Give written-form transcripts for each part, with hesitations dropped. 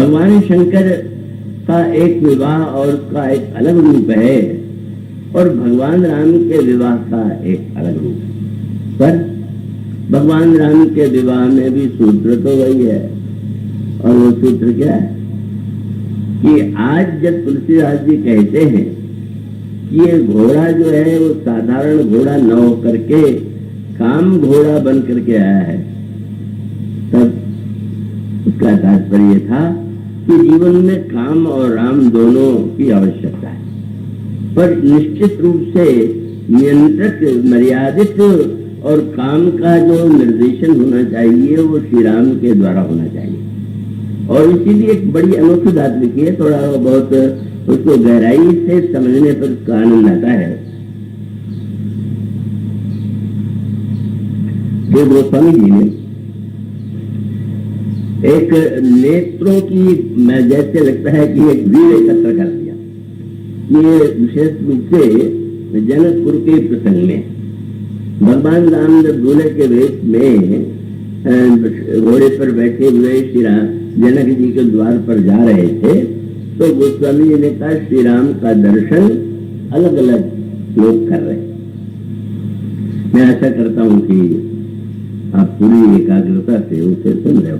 भगवान शंकर का एक विवाह और का एक अलग रूप है और भगवान राम के विवाह का एक अलग रूप है। पर भगवान राम के विवाह में भी सूत्र तो वही है, और वो सूत्र क्या है कि आज जब तुलसीदास जी कहते हैं कि ये घोड़ा जो है वो साधारण घोड़ा न होकर के काम घोड़ा बन करके आया है, तब उसका तात्पर्य था कि जीवन में काम और राम दोनों की आवश्यकता है, पर निश्चित रूप से नियंत्रक मर्यादित और काम का जो निर्देशन होना चाहिए वो श्री राम के द्वारा होना चाहिए। और इसीलिए एक बड़ी अनोखी बात लिखी है, थोड़ा बहुत उसको गहराई से समझने पर उसका आनंद आता है। जो गोस्वामी जी ने एक नेत्रों की, मैं जैसे लगता है कि एक वीर एकत्र कर दिया। ये विशेष रूप से जनकपुर के प्रसंग में भगवान राम जब दूल्हे के वेश में घोड़े पर बैठे हुए श्री राम जनक जी के द्वार पर जा रहे थे, तो गोस्वामी जी ने कहा श्री राम का दर्शन अलग अलग लोग कर रहे। मैं आशा करता हूं कि आप पूरी एकाग्रता से उसे सुन रहे हो।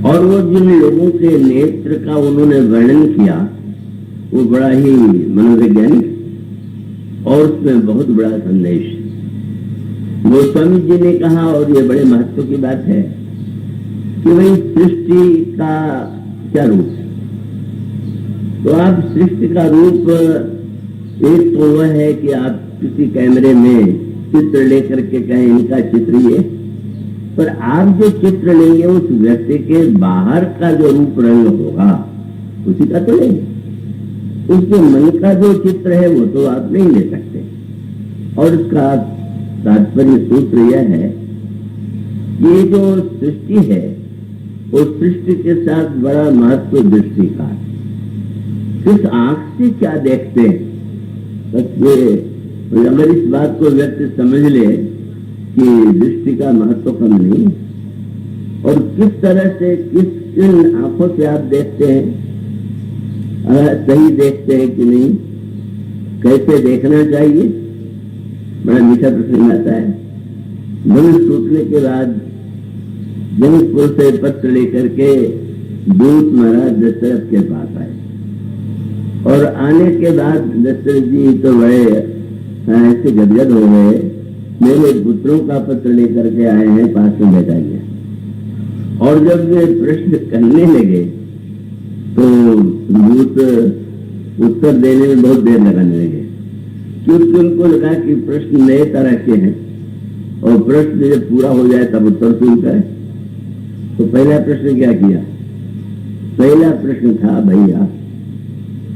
और वो जिन लोगों के नेत्र का उन्होंने वर्णन किया वो बड़ा ही मनोवैज्ञानिक और उसमें बहुत बड़ा संदेश गोस्वामी जी ने कहा। और ये बड़े महत्व की बात है कि वही सृष्टि का क्या रूप है। तो आप सृष्टि का रूप एक तो वह है कि आप किसी कैमरे में चित्र लेकर के कहें इनका चित्र ये, पर आप जो चित्र लेंगे उस व्यक्ति के बाहर का जो रूप रंग होगा उसी का तो लेंगे। उसके मन का जो चित्र है वो तो आप नहीं ले सकते। और उसका तात्पर्य सूत्र यह है, ये जो सृष्टि है वो सृष्टि के साथ बड़ा महत्व दृष्टि का है। किस आंख से क्या देखते हैं, बस ये अगर इस बात को व्यक्ति समझ ले कि दृष्टि का महत्व कम नहीं, और किस तरह से किन आंखों से आप देखते हैं, सही देखते हैं कि नहीं, कैसे देखना चाहिए, बड़ा मीठा प्रश्न आता है। धनुष टूटने के बाद जनकपुर से पत्र लेकर के दूत महाराज दशरथ के पास आए, और आने के बाद दशरथ जी तो बड़े ऐसे गदगद हो गए, मेरे पुत्रों का पत्र लेकर के आए हैं, पास में बैठाइए। और जब वे प्रश्न करने लगे तो दूत उत्तर देने में बहुत देर लगाने लगे, क्योंकि उनको लगा कि प्रश्न नए तरह के हैं और प्रश्न जब पूरा हो जाए तब उत्तर शुरू करें। तो पहला प्रश्न क्या किया, पहला प्रश्न था भैया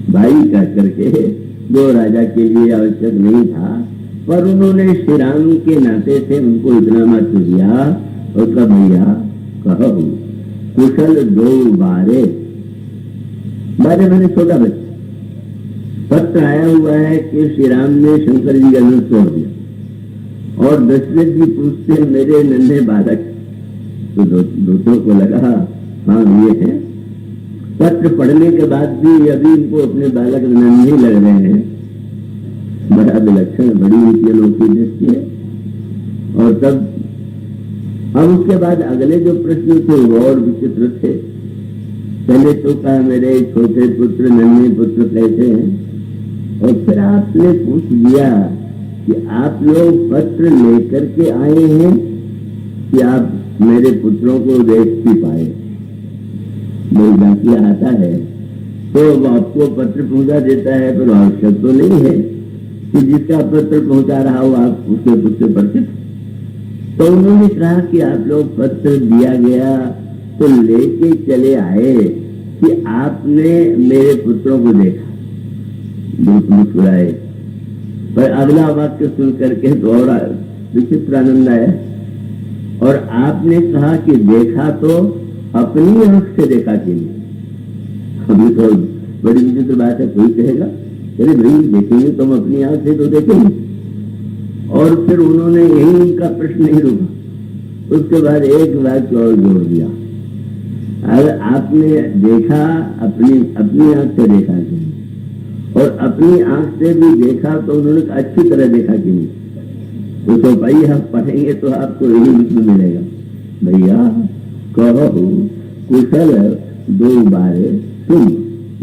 भाई कह करके, जो राजा के लिए आवश्यक नहीं था, पर उन्होंने श्री राम के नाते से उनको इतना महत्व दिया और कहा भैया कहो कुशल दो बारे मैंने छोटा बच्चा, पत्र आया हुआ है कि श्री राम ने शंकर जी का धनुष तोड़ दिया। और दशरथ जी पूछते हैं मेरे नन्हे बालक, तो दूतों को लगा हाँ ये है। पत्र पढ़ने के बाद भी अभी इनको अपने बालक नन्हे लग रहे हैं, बड़ा विलक्षण, बड़ी नीति अनोखी दृष्टि है। और तब अब उसके बाद अगले जो प्रश्न थे वो और विचित्र थे। पहले तो कहा मेरे छोटे पुत्र नन्हे पुत्र कैसे हैं, और फिर आपने पूछ दिया कि आप लोग पत्र लेकर के आए हैं कि आप मेरे पुत्रों को देख भी पाए। मेरी बाकी आता है तो वो आपको पत्र पहुंचा देता है, पर आवश्यक तो नहीं है कि जिसका पत्र पहुंचा रहा हो आप उसके पुत्र परिचित। तो उन्होंने कहा कि आप लोग पत्र दिया गया तो लेके चले आए कि आपने मेरे पुत्रों को देखा। दूत मुस्कुराए, पर अगला वाक्य सुन करके तो और विचित्र आनंद आया। और आपने कहा कि देखा तो अपनी आंख से देखा कि नहीं। अभी तो बड़ी विचित्र बात है, कोई कहेगा अरे भाई देखेंगे तुम अपनी आंख से तो देखेंगे। और फिर उन्होंने यही उनका प्रश्न नहीं रुका, उसके बाद एक वाक्य और जोड़ दिया अगर आपने देखा अपनी अपनी आंख से देखा कि नहीं, और अपनी आंख से भी देखा तो उन्होंने अच्छी तरह देखा कि नहीं, तो भाई हम पढ़ेंगे तो आपको यही लिखने मिलेगा, भैया कहो कुशल दो बारे तुम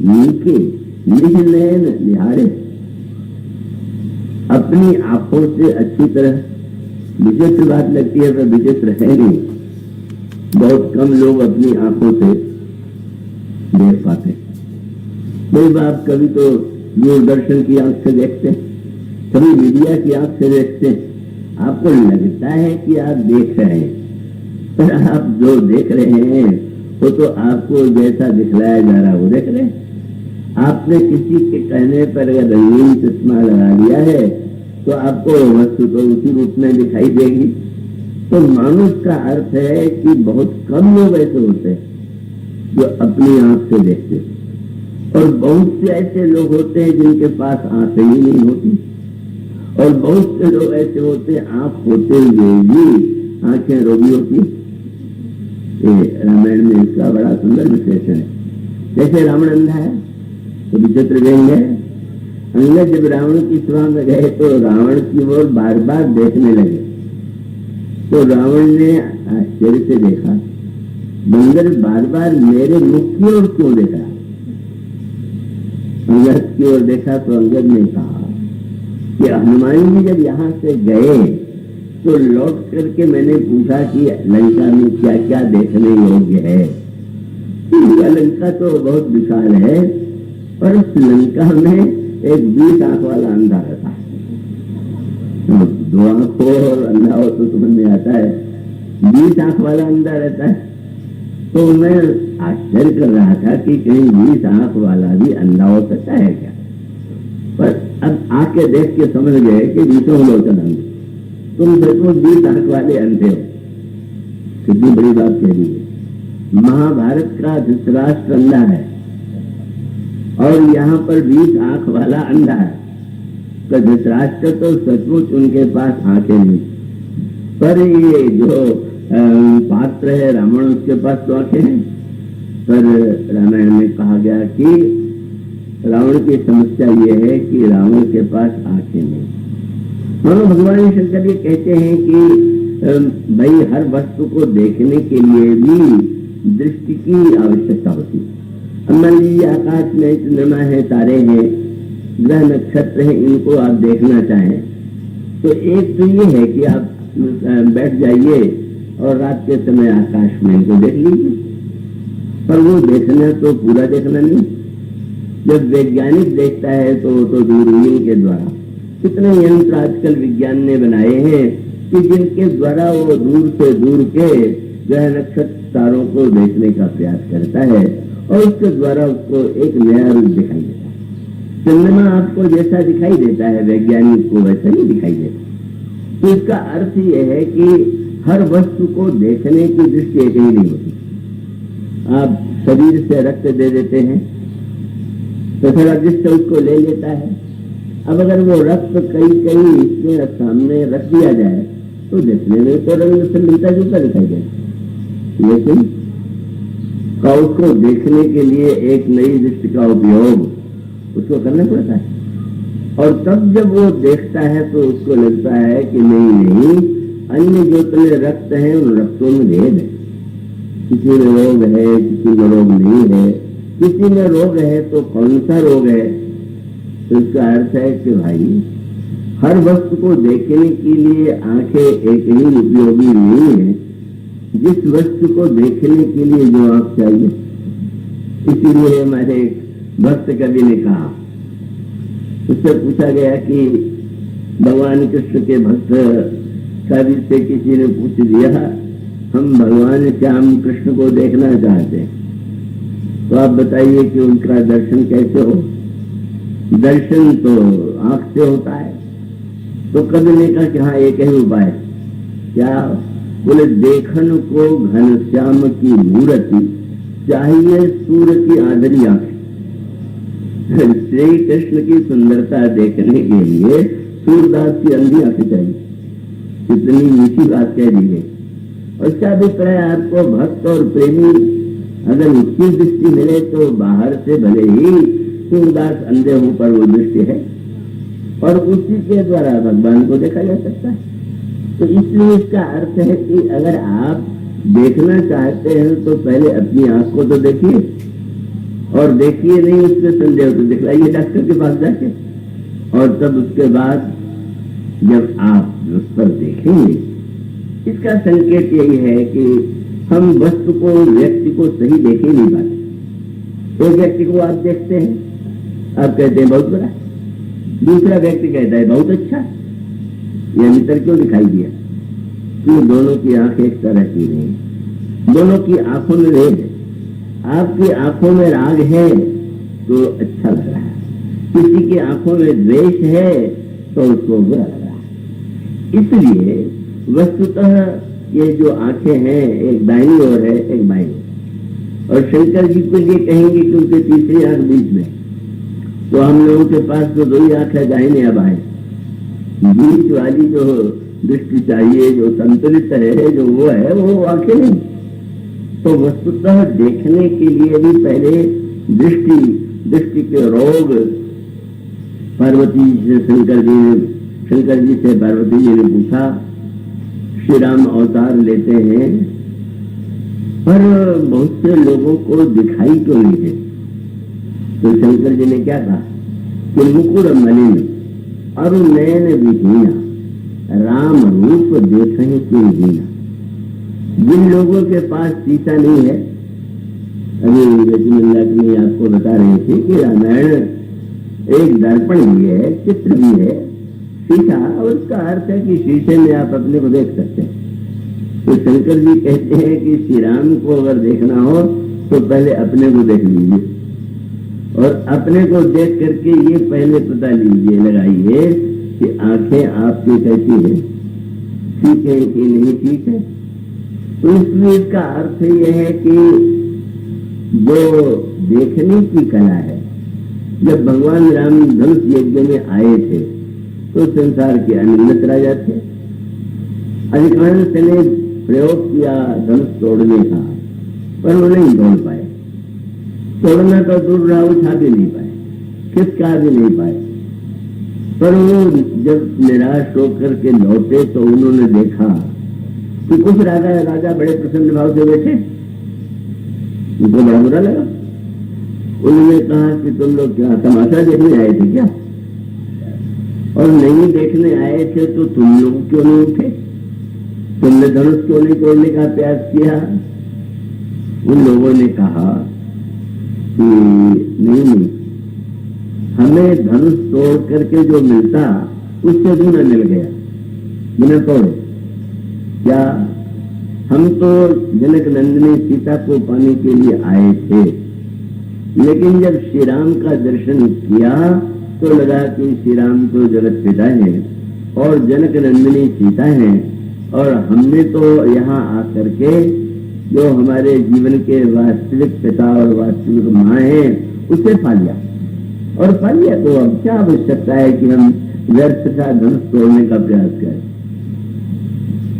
नीके निज नयन निहारे। अपनी आंखों से अच्छी तरह, विचित्र बात लगती है पर विचित्र है नहीं, बहुत कम लोग अपनी आंखों से देख पाते। कोई बात कभी तो दूरदर्शन की आंख से देखते, कभी मीडिया की आंख से देखते, आपको लगता है कि आप देख रहे हैं, पर आप जो देख रहे हैं वो तो आपको जैसा दिखलाया जा रहा है वो देख रहे हैं। आपने किसी के कहने पर अगर रंगीन चश्मा लगा लिया है तो आपको वस्तु तो उसी रूप में दिखाई देगी। तो मानुष का अर्थ है कि बहुत कम लोग ऐसे होते हैं जो अपनी आंख से देखते, और बहुत से ऐसे लोग होते हैं जिनके पास आंखें ही नहीं होती, और बहुत से लोग ऐसे होते हैं आंख होते हुए भी आंखें रोगी होती। रामायण में इसका बड़ा सुंदर विश्लेषण है। जैसे रावण अंधा है तो विचित्र व्यंग्य है। अंगद जब रावण की सभा में गए तो रावण की ओर बार बार देखने लगे, तो रावण ने आश्चर्य से देखा, बंदर बार बार मेरे मुख की ओर क्यों देख रहा? अंगद की ओर देखा तो अंगद ने कहा कि हनुमान जी जब यहाँ से गए तो लौट करके मैंने पूछा कि लंका में क्या क्या देखने योग्य है। लंका तो बहुत विशाल है, और उस लंका में एक 20 आंख वाला अंधा रहता है। दो आंख हो और अंधा हो तो समझ में आता है, 20 आंख वाला अंधा रहता है। तो मैं आश्चर्य कर रहा था कि कहीं 20 आंख वाला भी अंधा हो सकता है क्या? पर अब आके देख के समझ गए कि 20 लोचन अंधे, तुम सचमुच 20 आंख वाले अंधे हो। कितनी बड़ी बात कह दी है। महाभारत का धृतराष्ट्र अंधा है और यहाँ पर 20 आंख वाला अंधा है, तो धृतराष्ट्र तो सचमुच उनके पास आंखें नहीं, पर ये जो पात्र है रावण उसके पास तो आंखें हैं। पर रामायण में कहा गया कि रावण की समस्या ये है कि रावण के पास आंखें नहीं। मानो भगवान शंकर ये कहते हैं कि भाई हर वस्तु को देखने के लिए भी दृष्टि की आवश्यकता होती है। मान लीजिए आकाश में चंद्रमा है, तारे हैं, ग्रह नक्षत्र हैं, इनको आप देखना चाहें तो एक तो ये है कि आप बैठ जाइए और रात के समय आकाश में इनको देख लीजिए, पर वो देखना तो पूरा देखना नहीं। जब वैज्ञानिक देखता है तो दूरबीन के द्वारा, कितने यंत्र आजकल विज्ञान ने बनाए हैं कि जिनके द्वारा वो दूर से दूर के ग्रह नक्षत्र तारों को देखने का प्रयास करता है और उसके द्वारा उसको एक नया रूप दिखाई देता है। चंद्रमा आपको जैसा दिखाई देता है वैज्ञानिक को वैसा ही दिखाई देता। तो इसका अर्थ यह है कि हर वस्तु को देखने की दृष्टि एक ही नहीं होती। आप शरीर से रक्त दे देते हैं तो थोड़ा दृष्टि उसको ले लेता है। अब अगर वो रक्त कई इसमें सामने रख दिया जाए तो देखने में तो रंग से मिलता जुलता दिखाई देता, लेकिन का उसको देखने के लिए एक नई दृष्टि का उपयोग उसको करना पड़ता है। और तब जब वो देखता है तो उसको लगता है कि नहीं, अन्य जो इतने रक्त हैं उन रक्तों में भेद है, किसी में रोग है, किसी में रोग नहीं है, किसी में रोग है तो कौन सा रोग है। तो इसका अर्थ है कि भाई हर वस्तु को देखने के लिए आंखें एक ही उपयोगी नहीं है, जिस वस्तु को देखने के लिए जो आंख चाहिए। इसीलिए हमारे भक्त कवि ने कहा, उससे पूछा गया कि भगवान कृष्ण के भक्त कवि से किसी ने पूछ दिया, हम भगवान श्याम कृष्ण को देखना चाहते हैं, तो आप बताइए कि उनका दर्शन कैसे हो। दर्शन तो आंख से होता है। तो कवि ने कहा कि हाँ एक ही उपाय, क्या? बोले देखन को घनश्याम की मूर्ति चाहिए सूर्य की आंधरी आंख। श्री कृष्ण की सुंदरता देखने के लिए सूरदास की अंधी आंखें चाहिए। इतनी मीठी बात कह दी है। और इसका अभिप्राय आपको भक्त और प्रेमी अगर उसकी दृष्टि मिले तो बाहर से भले ही सूरदास अंधे हों पर वो दृष्टि है और उसी के द्वारा भगवान को देखा जा सकता है। तो इसलिए इसका अर्थ है कि अगर आप देखना चाहते हैं तो पहले अपनी आंख को तो देखिए, और देखिए नहीं उसमें संदेह हो तो दिखलाइए डॉक्टर के पास जाके, और तब उसके बाद जब आप उस पर देखेंगे, इसका संकेत यही है कि हम वस्तु को, व्यक्ति को सही देख ही नहीं पाते। एक व्यक्ति को आप देखते हैं, आप कहते हैं बहुत बड़ा, दूसरा व्यक्ति कहता है बहुत अच्छा, ये अंतर क्यों दिखाई दिया? कि दोनों की आंख एक तरह की नहीं, दोनों की आंखों में भेद है। आपकी आंखों में राग है तो अच्छा लग रहा है, किसी की आंखों में द्वेष है तो उसको बुरा लग रहा है। इसलिए वस्तुतः ये जो आंखें हैं, एक दाहिनी ओर है, एक बाईं ओर, और शंकर जी को ये कहेंगे कि उनके तीसरी आंख बीच में, तो हम लोगों के पास तो दो ही आंख है, दाहिने या बाएं। बीच वाली जो दृष्टि चाहिए, जो संतुलित है, जो वो है, वो आंखें नहीं। तो वस्तुतः देखने के लिए भी पहले दृष्टि के रोग पार्वती से शंकर जी से पार्वती जी ने पूछा, श्री राम अवतार लेते हैं पर बहुत से लोगों को दिखाई क्यों नहीं है? तो शंकर जी ने क्या कहा कि मुकुर मलिन और नयन विहीना, राम रूप देखें क्यों हीना। जिन लोगों के पास सीता नहीं है, अभी में आपको बता रहे थे कि रामायण एक दर्पण भी है, चित्र भी है, शीशा, और उसका अर्थ है कि शीशे में आप अपने को देख सकते हैं। तो शंकर जी कहते हैं कि श्री राम को अगर देखना हो तो पहले अपने को देख लीजिए, और अपने को देख करके ये पहले पता लीजिए, लगाइए कि आंखें आपकी कैसी है, ठीक है कि नहीं ठीक है। तो इसलिए इसका अर्थ यह है कि जो देखने की कला है, जब भगवान राम धनुष यज्ञ में आए थे तो संसार के अनिंदित राजा थे, अधिकांश ने प्रयोग किया धनुष तोड़ने का, पर वो नहीं तोड़ पाए। तोड़ना तो दूर रहा, उठा भी नहीं पाए, खिसका भी नहीं पाए। पर वो जब निराश होकर के लौटे तो उन्होंने देखा कि कुछ राजा बड़े प्रसन्न भाव से बैठे, उनको बड़ा बुरा लगा। उन्होंने कहा कि तुम लोग क्या तमाशा देखने आए थे क्या? और नहीं देखने आए थे तो तुम लोग क्यों नहीं उठे? तुमने धनुष क्यों नहीं तोड़ने का प्रयास किया? उन लोगों ने कहा कि नहीं, हमें धनुष तोड़ करके जो मिलता उससे दूना मिल गया बिना तोड़े। क्या हम तो जनक नंदिनी सीता को पाने के लिए आए थे, लेकिन जब श्री राम का दर्शन किया तो लगा कि श्री राम तो जगत पिता है और जनक नंदिनी सीता है, और हमने तो यहाँ आकर के जो हमारे जीवन के वास्तविक पिता और वास्तविक माँ है उसे पा लिया, और पा लिया तो अब क्या आवश्यकता है कि हम व्यर्थ का धनुष तोड़ने का प्रयास करें।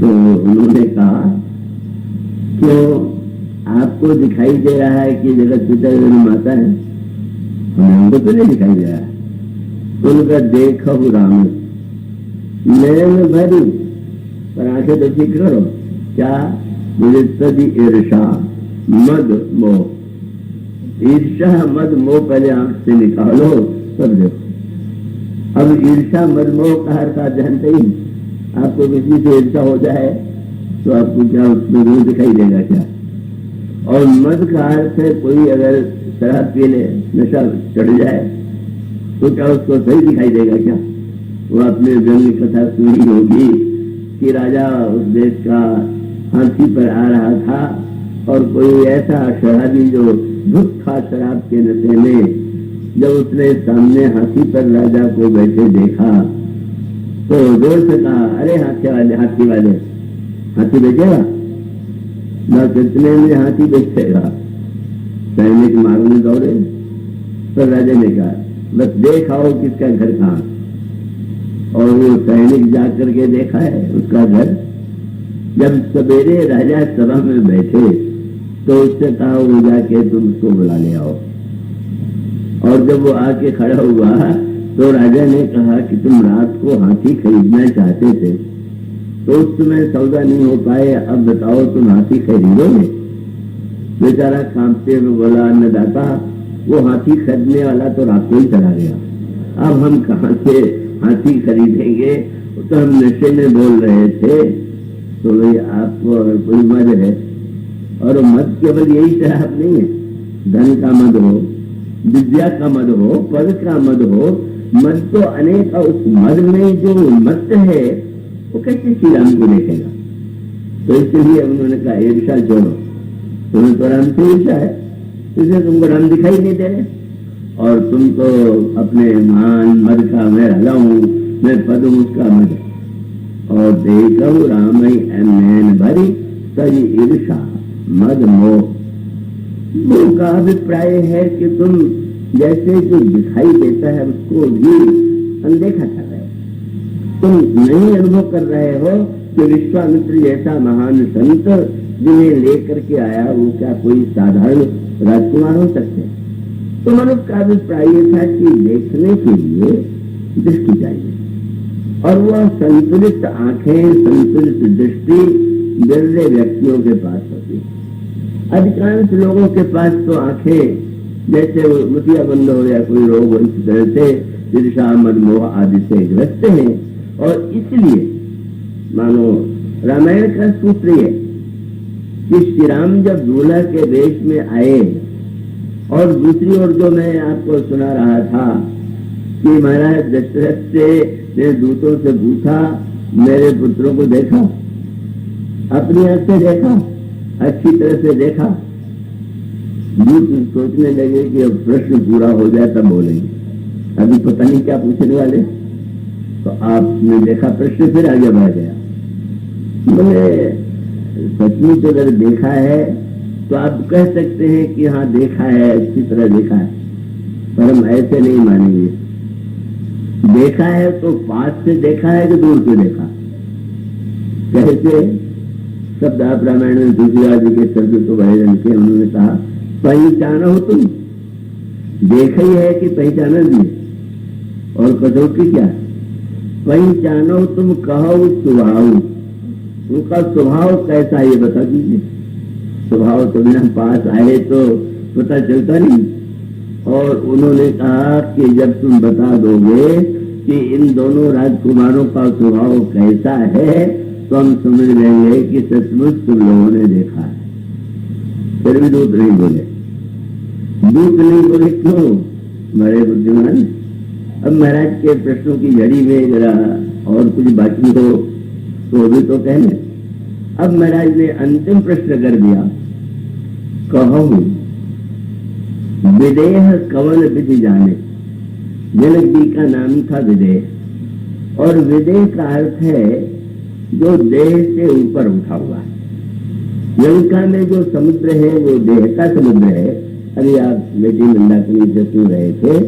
तो उन्होंने कहा क्यों आपको दिखाई दे रहा है कि जगत पिता माता है, हमको तो नहीं दिखाई दे रहा है। उनका देखा राम नयन भरी, पर आंखें तो ठीक करो, क्या मुझे सदी ईर्षा मद मोह, ईर्षा मद मोह पहले आंख से निकालो तब देखो। अब ईर्षा मद मोह का अर्थ आप जानते ही, आपको किसी से ईर्षा हो जाए तो आपको क्या उसमें रूप दिखाई देगा क्या? और मद का अर्थ है कोई अगर शराब पी ले, नशा चढ़ जाए तो क्या उसको सही दिखाई देगा क्या? वो अपने व्यंग्य कथा सुनी होगी कि राजा उस देश का हाथी पर आ रहा था और कोई ऐसा शराबी जो धुत था शराब के नशे में, जब उसने सामने हाथी पर राजा को बैठे देखा तो जोर से कहा, अरे हाथी वाले हाथी बेचेगा न? कितने में हाथी बेचेगा? सैनिक मारने दौड़े। तो राजा ने कहा बस देख आओ किसका घर कहाँ, और वो सैनिक जाकर के देखा है उसका घर। जब सवेरे राजा सभा में बैठे तो उससे कहा वो जाके तुम उसको बुला ले आओ। और जब वो आके खड़ा हुआ तो राजा ने कहा कि तुम रात को हाथी खरीदना चाहते थे, तो उस समय सौदा नहीं हो पाए, अब बताओ तुम हाथी खरीदोगे? बेचारा कांपते हुए बोला, अन्नदाता वो हाथी खरीदने वाला तो रात को ही चला गया, अब हम कहाँ से हाथी खरीदेंगे? तो हम नशे में बोल रहे थे। तो भाई आपको अगर कोई मद है, और मद केवल यही शराब नहीं है, धन का मद हो, विद्या का मद हो, पद का मद हो, मद तो अनेक। उस मद में जो मत है वो कैसे श्री राम को देखेगा? तो इसलिए उन्होंने कहा ईर्षा छोड़ो, तुम्हें तो राम से ईर्षा है, इसलिए तुमको राम दिखाई नहीं दे रहे, और तुम तो अपने मान मद का मैं राजा हूँ, मैं पद हूँ उसका मद। और देखो राम नैन भरी सही ईर्षा मद मोह। मोह का अभिप्राय है कि तुम जैसे जो दिखाई देता है उसको भी अनदेखा कर रहे हो, तुम नहीं अनुभव कर रहे हो कि विश्वामित्र जैसा महान संत जिन्हें लेकर के आया वो क्या कोई साधारण राजकुमार हो सकते हैं? तो मनुष्य का अभिप्राय था कि देखने के लिए दृष्टि चाहिए, और वह संतुलित आंखें, संतुलित दृष्टि बिरले व्यक्तियों के पास होती है। अधिकांश लोगों के पास तो आंखें जैसे मुतिया बंद हो या कोई रोग, इस तरह से ईर्षा मद मोह आदि से ग्रस्त हैं। और इसलिए मानो रामायण का सूत्र है कि श्री राम जब दूल्हा के वेश में आए, और दूसरी ओर जो मैं आपको सुना रहा था कि महाराज दशरथ ने दूतों से पूछा, मेरे पुत्रों को देखा, अपनी आंख से देखा, अच्छी तरह से देखा। दूत सोचने लगे कि अब प्रश्न पूरा हो जाए तब बोलेंगे, अभी पता नहीं क्या पूछने वाले। तो आपने देखा प्रश्न, फिर आगे बढ़ गया। बोले सचमुच अगर देखा है तो आप कह सकते हैं कि हाँ देखा है, अच्छी तरह देखा है, पर हम ऐसे नहीं मानेंगे। देखा है तो पास से देखा है कि दूर से देखा? कैसे? शब्द आप रामायण में तुलसीदास जी के शब्द तो बड़े रंग के, उन्होंने कहा पहचाना हो तुम, देखा ही है कि पहचाना भी? और कसौटी क्या? पहचानो तुम कहो स्वभाव, उनका स्वभाव कैसा ये बता दीजिए। स्वभाव तो बिना पास आए तो पता चलता नहीं। और उन्होंने कहा कि जब तुम बता दोगे कि इन दोनों राजकुमारों का स्वभाव कैसा है तो हम समझ लेंगे कि सचमुच तुम लोगों ने देखा है। फिर भी दूत नहीं बोले। दूत नहीं बोले क्यों? बड़े बुद्धिमान। अब महाराज के प्रश्नों की झड़ी में जरा और कुछ बाकी हो तो भी तो कहने। अब महाराज ने अंतिम प्रश्न कर दिया, कहूं विदेह कवन विधि जाने। जनक जी का नाम था विदेह, और विदेह का अर्थ है जो देह से ऊपर उठा हुआ है। लंका में जो समुद्र है वो देह का समुद्र है। अभी आप बेटी मंदाकिनी से सुन रहे थे,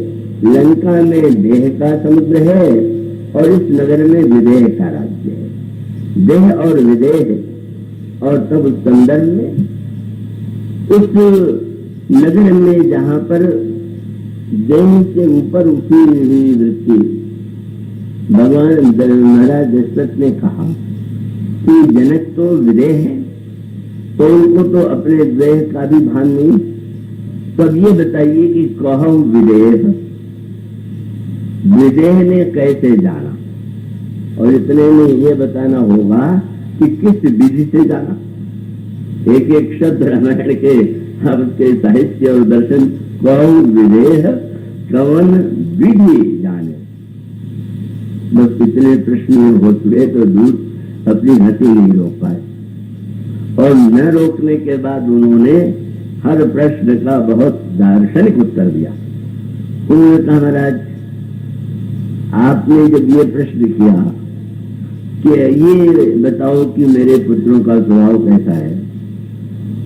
लंका में देह का समुद्र है और इस नगर में विदेह का राज्य है। देह और विदेह। और तब उस संदर्भ में उस नगर में जहां पर देह से ऊपर उठी हुई वृत्ति, भगवान महाराज दशरथ ने कहा कि जनक तो विदेह है, तो उनको तो अपने देह का भी भान नहीं। तब ये बताइए कि कहो विदेह, विदेह ने कैसे जाना? और इतने में ये बताना होगा कि किस विधि से जाना। एक एक शब्द रामायण के आपके साहित्य और दर्शन, कहो विदेह कवन विधि जाने। बस इतने प्रश्न हो चुके तो दूत अपनी हंसी नहीं रोक पाए, और न रोकने के बाद उन्होंने हर प्रश्न का बहुत दार्शनिक उत्तर दिया। उन्होंने कहा, महाराज आपने जब ये प्रश्न किया कि ये बताओ कि मेरे पुत्रों का स्वभाव कैसा है,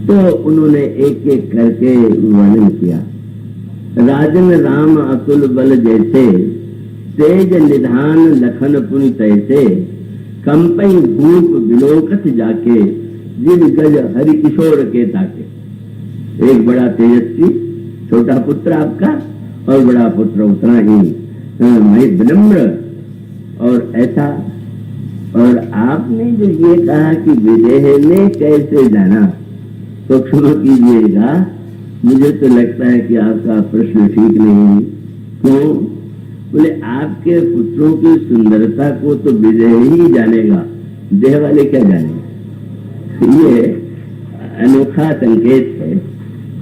तो उन्होंने एक एक करके वर्णन किया। राजन राम अतुल बल जैसे, तेज निधान लखन पुनि तैसे, कंपई भूप विलोकत जाके, जिन गज हरि किशोर के ताके। एक बड़ा तेजस्वी, छोटा पुत्र आपका, और बड़ा पुत्र उतना ही विनम्र और ऐसा। और आपने जो ये कहा कि विदेह ने कैसे जाना, तो क्षमा कीजिएगा, मुझे तो लगता है कि आपका प्रश्न ठीक नहीं। क्यों? बोले आपके पुत्रों की सुंदरता को तो विदेह ही जानेगा, देह वाले क्या जानेंगे। ये अनोखा संकेत है।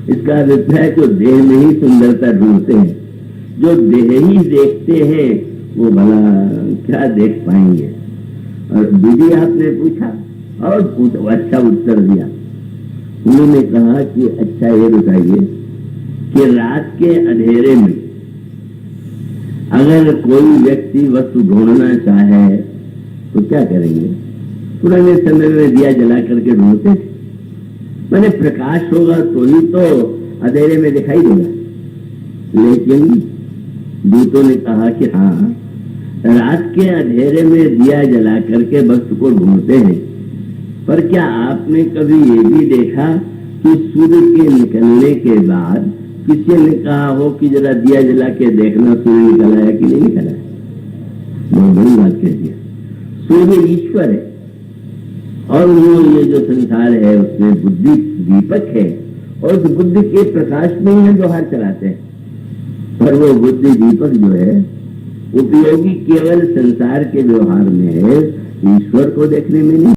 इसका अर्थ है जो देह में ही सुंदरता ढूंढते हैं, जो देह ही देखते हैं, वो भला क्या देख पाएंगे। और दीदी आपने पूछा और अच्छा उत्तर दिया। उन्होंने कहा कि अच्छा ये बताइए कि रात के अंधेरे में अगर कोई व्यक्ति वस्तु ढूंढना चाहे तो क्या करेंगे? पुराने समय में दिया जला करके ढूंढते थे, मैंने प्रकाश होगा तो ही तो अंधेरे में दिखाई देगा। लेकिन दूतों ने कहा कि हाँ, रात के अंधेरे में दिया जला करके वस्तु को ढूंढते हैं, पर क्या आपने कभी ये भी देखा कि सूर्य के निकलने के बाद किसी ने कहा हो कि जरा दिया जला के देखना सूर्य निकला है कि नहीं निकला है? बहुत बड़ी बात कह दिया। सूर्य ईश्वर है और वो ये जो संसार है उसमें बुद्धि दीपक है, और उस बुद्धि के प्रकाश में ही हम व्यवहार चलाते हैं। पर वो बुद्धि दीपक जो है उपयोगी केवल संसार के व्यवहार में है, ईश्वर को देखने में नहीं।